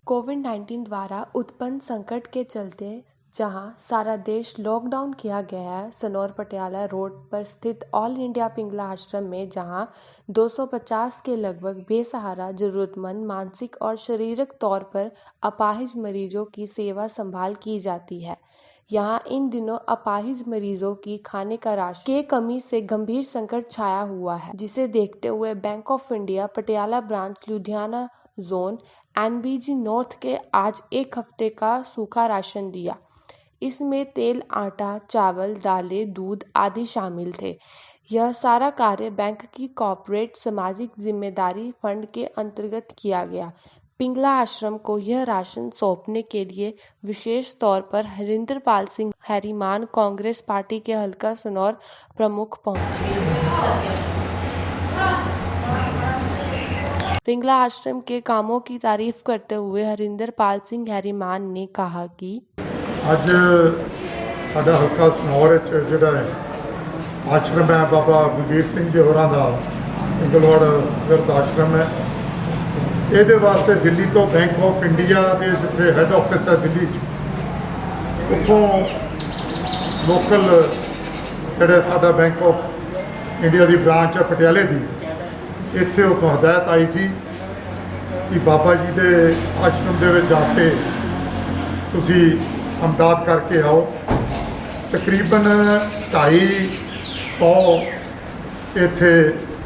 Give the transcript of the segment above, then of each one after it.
कोविड-19 द्वारा उत्पन्न संकट के चलते जहां सारा देश लॉकडाउन किया गया है, सनौर पटियाला रोड पर स्थित ऑल इंडिया पिंगला आश्रम में जहां 250 के लगभग बेसहारा जरूरतमंद मानसिक और शारीरिक तौर पर अपाहिज मरीजों की सेवा संभाल की जाती है। यहाँ इन दिनों अपाहिज मरीजों की खाने का राशन के कमी से गंभीर संकट छाया हुआ है, जिसे देखते हुए bank of India Patiala branch Ludhiana zone NBG north के आज एक हफ्ते का सूखा राशन दिया। इसमें तेल, आटा, चावल, दालें, दूध आदि शामिल थे। यह सारा कार्य बैंक की कॉर्पोरेट सामाजिक जिम्मेदारी फंड के अंतर्गत किया गया। पिंगला आश्रम को यह राशन सौंपने के लिए विशेष तौर पर हरिंदर पाल सिंह हैरीमान कांग्रेस पार्टी के हल्का सनौर प्रमुख पहुंचे। पिंगला आश्रम के कामों की तारीफ करते हुए हरिंदर पाल सिंह हैरीमान ने कहा कि ਅੱਜ ਸਾਡਾ ਹਲਕਾ ਸਨੌਰ ਵਿੱਚ ਜਿਹੜਾ ਹੈ ਆਸ਼ਰਮ ਹੈ ਬਾਬਾ ਬਲਵੀਰ ਸਿੰਘ ਜੀ ਹੋਰਾਂ ਦਾ ਪਿੰਗਲਵਾੜ ਵਿਰਧ ਆਸ਼ਰਮ ਹੈ। ਇਹਦੇ ਵਾਸਤੇ ਦਿੱਲੀ ਤੋਂ ਬੈਂਕ ਆਫ ਇੰਡੀਆ ਦੇ ਜਿੱਥੇ ਹੈੱਡ ਆਫਿਸ ਹੈ ਦਿੱਲੀ 'ਚ, ਉੱਥੋਂ ਲੋਕਲ ਜਿਹੜਾ ਸਾਡਾ bank of India the branch ਹੈ ਪਟਿਆਲੇ ਦੀ, ਇੱਥੇ ਉੱਥੋਂ ਹਦਾਇਤ ਆਈ ਸੀ ਕਿ ਬਾਬਾ ਜੀ ਦੇ ਆਸ਼ਰਮ ਦੇ ਵਿੱਚ ਜਾ ਕੇ ਤੁਸੀਂ ਅਮਦਾਦ ਕਰਕੇ ਆਓ। ਤਕਰੀਬਨ 250 ਇੱਥੇ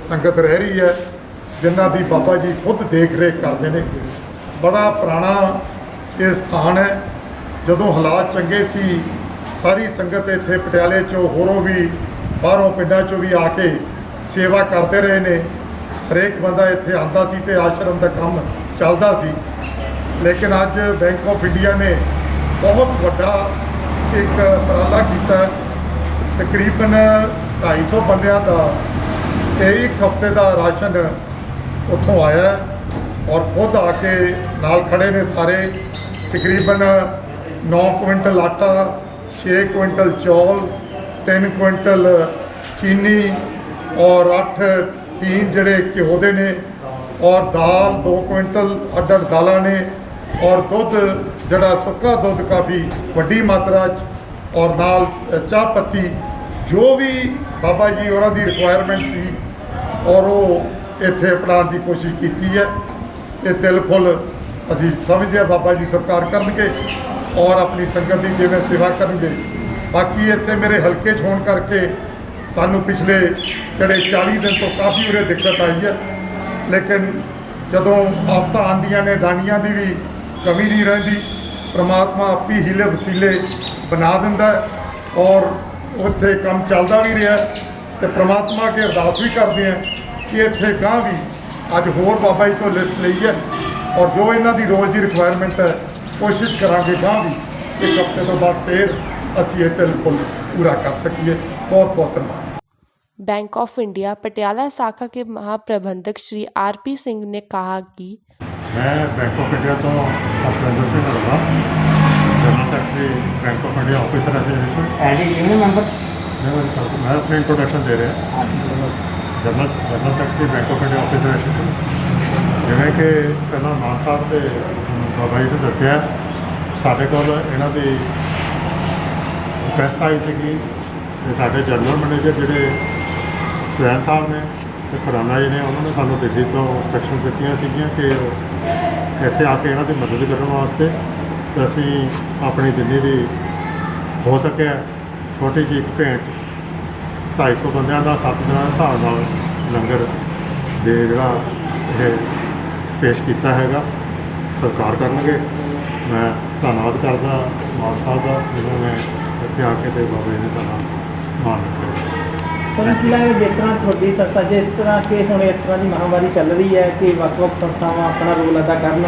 ਸੰਗਤ ਰਹਿ ਰਹੀ ਹੈ, ਜਿਨ੍ਹਾਂ ਦੀ ਬਾਬਾ ਜੀ ਖੁਦ ਦੇਖ ਰੇਖ ਕਰਦੇ ਨੇ। ਬੜਾ ਪੁਰਾਣਾ ਇਹ ਸਥਾਨ ਹੈ। ਜਦੋਂ ਹਾਲਾਤ ਚੰਗੇ ਸੀ, ਸਾਰੀ ਸੰਗਤ ਇੱਥੇ ਪਟਿਆਲੇ 'ਚੋਂ ਹੋਰੋਂ ਵੀ ਬਾਹਰੋਂ ਪਿੰਡਾਂ 'ਚੋਂ ਵੀ ਆ ਕੇ ਸੇਵਾ ਕਰਦੇ ਰਹੇ ਨੇ। ਹਰੇਕ ਬੰਦਾ ਇੱਥੇ ਆਉਂਦਾ ਸੀ ਤੇ ਆਸ਼ਰਮ ਦਾ ਕੰਮ ਚੱਲਦਾ ਸੀ। ਲੇਕਿਨ ਅੱਜ ਬੈਂਕ ਆਫ ਇੰਡੀਆ ਨੇ ਬਹੁਤ ਵੱਡਾ ਇੱਕ ਉਪਰਾਲਾ ਕੀਤਾ। ਤਕਰੀਬਨ 250 ਬੰਦਿਆਂ ਦਾ ਇੱਕ ਹਫ਼ਤੇ ਦਾ ਰਾਸ਼ਨ ਉੱਥੋਂ ਆਇਆ ਔਰ ਖੁਦ ਆ ਕੇ ਨਾਲ ਖੜੇ ਨੇ ਸਾਰੇ। ਤਕਰੀਬਨ 9 ਕੁਇੰਟਲ ਆਟਾ, 6 ਕੁਇੰਟਲ ਚੌਲ, 3 ਕੁਇੰਟਲ ਚੀਨੀ ਔਰ 8 ਟੀਨ ਜਿਹੜੇ ਘਿਓ ਦੇ ਨੇ ਔਰ ਦਾਲ 2 ਕੁਇੰਟਲ ਅੱਡ ਦਾਲਾਂ ਨੇ ਔਰ ਦੁੱਧ ਜਿਹੜਾ ਸੁੱਕਾ ਦੁੱਧ ਕਾਫੀ ਵੱਡੀ ਮਾਤਰਾ 'ਚ ਔਰ ਨਾਲ ਚਾਹ ਪੱਤੀ, ਜੋ ਵੀ ਬਾਬਾ ਜੀ ਉਹਨਾਂ ਦੀ ਰਿਕੁਆਇਰਮੈਂਟ ਸੀ ਔਰ ਉਹ ਇੱਥੇ ਅਪਣਾਉਣ ਦੀ ਕੋਸ਼ਿਸ਼ ਕੀਤੀ ਹੈ। ਇਹ ਦਿਲ ਫੁੱਲ ਅਸੀਂ ਸਮਝਦੇ ਹਾਂ ਬਾਬਾ ਜੀ ਸਤਿਕਾਰ ਕਰਨਗੇ ਔਰ ਆਪਣੀ ਸੰਗਤ ਦੀ ਜਿਵੇਂ ਸੇਵਾ ਕਰਨਗੇ। ਬਾਕੀ ਇੱਥੇ ਮੇਰੇ ਹਲਕੇ 'ਚ ਹੋਣ ਕਰਕੇ ਸਾਨੂੰ ਪਿਛਲੇ ਜਿਹੜੇ 40 ਦਿਨ ਤੋਂ ਕਾਫੀ ਉਰੇ ਦਿੱਕਤ ਆਈ ਹੈ, ਲੇਕਿਨ ਜਦੋਂ ਆਫਤਾਂ ਆਉਂਦੀਆਂ ਨੇ ਦਾਨੀਆਂ ਦੀ ਵੀ ਕਮੀ ਨਹੀਂ ਰਹਿੰਦੀ। ਪ੍ਰਮਾਤਮਾ ਆਪੀ ਹੀਲੇ ਵਸੀਲੇ ਬਣਾ ਦਿੰਦਾ ਔਰ ਉੱਥੇ ਕੰਮ ਚੱਲਦਾ ਵੀ ਰਿਹਾ। ਤੇ ਪ੍ਰਮਾਤਮਾ ਅੱਗੇ ਅਰਦਾਸ ਵੀ ਕਰਦੇ ਹਾਂ ਕਿ ਇੱਥੇ ਗਾਂ ਵੀ ਅੱਜ ਹੋਰ ਬਾਬਾ ਜੀ ਤੋਂ ਲਿਸਟ ਲਈ ਹੈ ਔਰ ਜੋ ਇਹਨਾਂ ਦੀ ਰੋਜ਼ ਦੀ ਰਿਕੁਆਇਰਮੈਂਟ ਹੈ ਕੋਸ਼ਿਸ਼ ਕਰਾਂਗੇ ਗਾਂ ਵੀ ਇੱਕ ਹਫ਼ਤੇ ਤੋਂ ਬਾਅਦ ਫਿਰ ਅਸੀਂ ਇਹ ਬਿਲਕੁਲ पूरा कर सकिए। बहुत बहुत धन्यवाद। बैंक ऑफ इंडिया पटियाला शाखा के महाप्रबंधक श्री RP सिंह ने कहा कि मैं बैंक ऑफ इंडिया तो अपरेंद्र सिंह रहा, general secretary bank of India officer association. मैं अपनी इंट्रोडक्शन दे रहे हैं। General secretary bank of India officer association. जिवें कि पहला मान साहब के बाबा जी ने दसिया, साढ़े कोल इन्हां दी रिक्वेस्ट आई सी। साढ़े जनरल मैनेजर जोड़े स्वैन साहब ने तो खुराना जी ने, उन्होंने सानू दिल्ली तो इंस्ट्रक्शन दित्तियां सीगियां कि इत्थे आके इन्हां दी मदद करने वास्ते तो असी अपनी जिन्नी भी हो सके छोटी जी एक भेंट 250 बंदियां दा 7 दिनां दे हिसाब नाल लंगर दे जिहड़ा इह पेश कीता हैगा सरकार करनगे। मैं धन्नवाद करदा मान साहब का, जिन्होंने ਇੱਥੇ ਆ ਕੇ ਤੇ ਬਾਬਾ ਜੀ ਨੇ ਤਾਂ ਮਾਨ ਤੁਹਾਨੂੰ ਕੀ ਲੱਗਦਾ ਜਿਸ ਤਰ੍ਹਾਂ ਤੁਹਾਡੀ ਸੰਸਥਾ ਜਿਸ ਤਰ੍ਹਾਂ ਕਿ ਹੁਣ ਇਸ ਤਰ੍ਹਾਂ ਦੀ ਮਹਾਂਮਾਰੀ ਚੱਲ ਰਹੀ ਹੈ ਕਿ ਵੱਖ-ਵੱਖ ਸੰਸਥਾਵਾਂ ਆਪਣਾ ਰੋਲ ਅਦਾ ਕਰਨ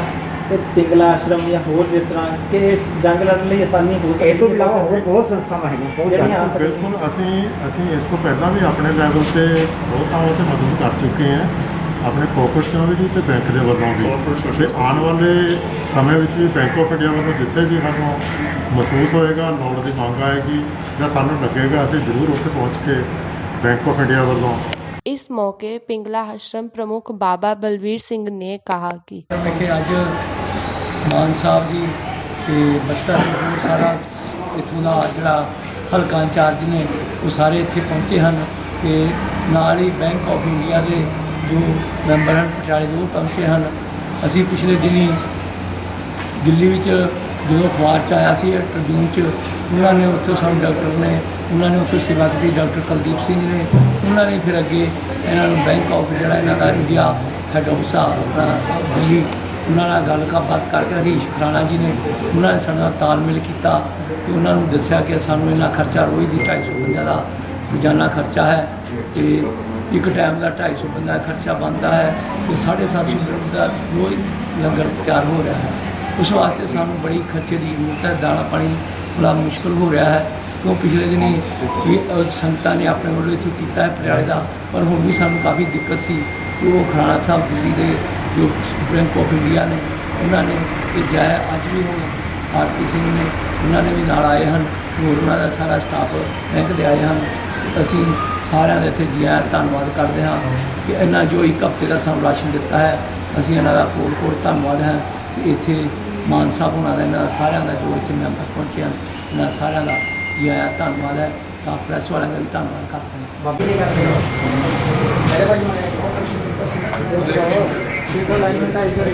ਤੇ ਪਿੰਗਲਾ ਆਸ਼ਰਮ ਜਾਂ ਹੋਰ ਜਿਸ ਤਰ੍ਹਾਂ ਕਿ ਇਸ ਜੰਗ ਲੜਨ ਲਈ ਆਸਾਨੀ ਹੋ ਸਕੇ? ਇਹ ਤੋਂ ਇਲਾਵਾ ਹੋਰ ਬਹੁਤ ਸੰਸਥਾਵਾਂ ਹੈਗੀਆਂ ਜਿਹੜੀਆਂ ਆ ਸਕਦੀਆਂ। ਬਿਲਕੁਲ ਅਸੀਂ ਇਸ ਤੋਂ ਪਹਿਲਾਂ ਵੀ ਆਪਣੇ ਲੈਵਲ ਤੇ ਬਹੁਤ ਥਾਵਾਂ ਤੇ ਮਦਦ ਕਰ ਚੁੱਕੇ ਹਾਂ, ਆਪਣੇ ਪੋਕਟ ਚੋਂ ਵੀ ਤੇ ਬੈਂਕ ਦੇ ਵੱਲੋਂ ਵੀ। ਤੇ ਆਉਣ ਵਾਲੇ ਸਮੇਂ ਵਿੱਚ ਵੀ ਬੈਂਕ ਆਫ ਇੰਡੀਆ ਵੱਲੋਂ ਜਿੱਥੇ ਵੀ ਸਾਨੂੰ ਮਹਿਸੂਸ ਹੋਏਗਾ, ਲੋੜ ਦੀ ਮੰਗ ਆਏਗੀ ਜਾਂ ਸਾਨੂੰ ਲੱਗੇਗਾ, ਅਸੀਂ ਜ਼ਰੂਰ ਉੱਥੇ ਪਹੁੰਚ ਕੇ बैंक ऑफ इंडिया वालों। इस मौके पिंगला आश्रम प्रमुख बाबा बलवीर सिंह ने कहा कि अज ਮਾਨ ਸਾਹਿਬ ਜੀ ਤੇ ਬੱਤਾ ਜੀ ਹੋਰ ਸਾਰਾ ਇੱਥੋਂ ਦਾ ਜਿਹੜਾ ਹਲਕਾ ਇੰਚਾਰਜ ਨੇ ਉਹ ਸਾਰੇ ਇੱਥੇ ਪਹੁੰਚੇ ਹਨ ਤੇ ਨਾਲ ਹੀ ਬੈਂਕ ਆਫ ਇੰਡੀਆ ਦੇ ਜੋ ਮੈਂਬਰ ਹਨ ਪਟਿਆਲੇ ਦੇ ਉਹ ਪਹੁੰਚੇ ਹਨ। ਅਸੀਂ ਪਿਛਲੇ ਦਿਨੀ ਦਿੱਲੀ ਵਿੱਚ ਜਦੋਂ ਅਖਬਾਰ 'ਚ ਆਇਆ ਸੀ ਟ੍ਰਿਬਿਊਨ 'ਚ ਉਹਨਾਂ ਨੇ ਉੱਥੋਂ ਸਾਨੂੰ ਡਾਕਟਰ ਨੇ ਉਹਨਾਂ ਨੇ ਉੱਥੋਂ ਸੇਵਾ ਕੀਤੀ ਡਾਕਟਰ ਕੁਲਦੀਪ ਸਿੰਘ ਨੇ ਉਹਨਾਂ ਨੇ ਫਿਰ ਅੱਗੇ ਇਹਨਾਂ ਨੂੰ ਬੈਂਕ ਆਫ ਜਿਹੜਾ ਇਹਨਾਂ ਦਾ ਇੰਡੀਆ ਹੈਡ ਆਫਿਸ ਆ ਆਪਣਾ ਦਿੱਲੀ ਉਹਨਾਂ ਨਾਲ ਗੱਲਬਾਤ ਕਰਕੇ ਹਰੀਸ਼ ਖਰਾਣਾ ਜੀ ਨੇ ਉਹਨਾਂ ਨੇ ਸਾਡੇ ਨਾਲ ਤਾਲਮੇਲ ਕੀਤਾ ਤੇ ਉਹਨਾਂ ਨੂੰ ਦੱਸਿਆ ਕਿ ਸਾਨੂੰ ਇੰਨਾ ਖਰਚਾ ਰੋਜ਼ ਦੀ 250 ਬੰਦਿਆਂ ਦਾ ਰੋਜ਼ਾਨਾ ਖਰਚਾ ਹੈ ਤੇ ਇੱਕ ਟਾਈਮ ਦਾ 250 ਬੰਦਾ ਖਰਚਾ ਬਣਦਾ ਹੈ ਤੇ 750 ਦਾ ਰੋਜ਼ ਲੰਗਰ ਤਿਆਰ ਹੋ ਰਿਹਾ ਹੈ। ਉਸ ਵਾਸਤੇ ਸਾਨੂੰ ਬੜੀ ਖਰਚੇ ਦੀ ਜ਼ਰੂਰਤ ਹੈ। ਦਾਣਾ ਪਾਣੀ ਬੜਾ ਮੁਸ਼ਕਲ ਹੋ ਰਿਹਾ ਹੈ ਕਿਉਂ ਪਿਛਲੇ ਦਿਨੀ ਸੰਗਤਾਂ ਨੇ ਆਪਣੇ ਵੱਲੋਂ ਇੱਥੋਂ ਕੀਤਾ ਹੈ ਪਟਿਆਲੇ ਦਾ ਪਰ ਹੁਣ ਵੀ ਸਾਨੂੰ ਕਾਫੀ ਦਿੱਕਤ ਸੀ ਕਿ ਉਹ ਖਰਾਣਾ ਸਾਹਿਬ ਦਿੱਲੀ ਦੇ ਜੋ ਬੈਂਕ ਆਫ ਇੰਡੀਆ ਨੇ ਉਹਨਾਂ ਨੇ ਭੇਜਿਆ ਹੈ। ਅੱਜ ਵੀ ਹੁਣ ਆਰਪੀ ਸਿੰਘ ਨੇ ਉਹਨਾਂ ਨੇ ਵੀ ਨਾਲ ਆਏ ਹਨ ਹੋਰ ਉਹਨਾਂ ਦਾ ਸਾਰਾ ਸਟਾਫ ਬੈਂਕ ਦੇ ਆਏ ਹਨ। ਅਸੀਂ ਸਾਰਿਆਂ ਦਾ ਇੱਥੇ ਜੀ ਆਇਆਂ ਧੰਨਵਾਦ ਕਰਦੇ ਹਾਂ ਕਿ ਇਹਨਾਂ ਜੋ ਇੱਕ ਹਫ਼ਤੇ ਦਾ ਸਾਨੂੰ ਰਾਸ਼ਨ ਦਿੱਤਾ ਹੈ ਅਸੀਂ ਇਹਨਾਂ ਦਾ ਕੋਟ ਧੰਨਵਾਦ ਹੈ ਕਿ ਇੱਥੇ ਮਾਨ ਸਾਹਿਬ ਉਹਨਾਂ ਦਾ ਇਹਨਾਂ ਸਾਰਿਆਂ ਦਾ ਜੋ ਇੱਥੇ ਮੈਂਬਰ ਪਹੁੰਚੇ ਹਨ ਇਹਨਾਂ ਸਾਰਿਆਂ ਦਾ ਜੀ ਆਇਆਂ ਧੰਨਵਾਦ ਹੈ। ਤਾਂ ਪ੍ਰੈਸ ਵਾਲਿਆਂ ਦਾ ਵੀ ਧੰਨਵਾਦ ਕਰਦੇ ਹਾਂ। ਬਾਬੀ ਨੇ ਕਰਦੇ ਮੇਰੇ ਭਾਈ ਨੂੰ ਦੇਖੋ ਲਾਈਨ ਟਾਈਪ ਕਰੀ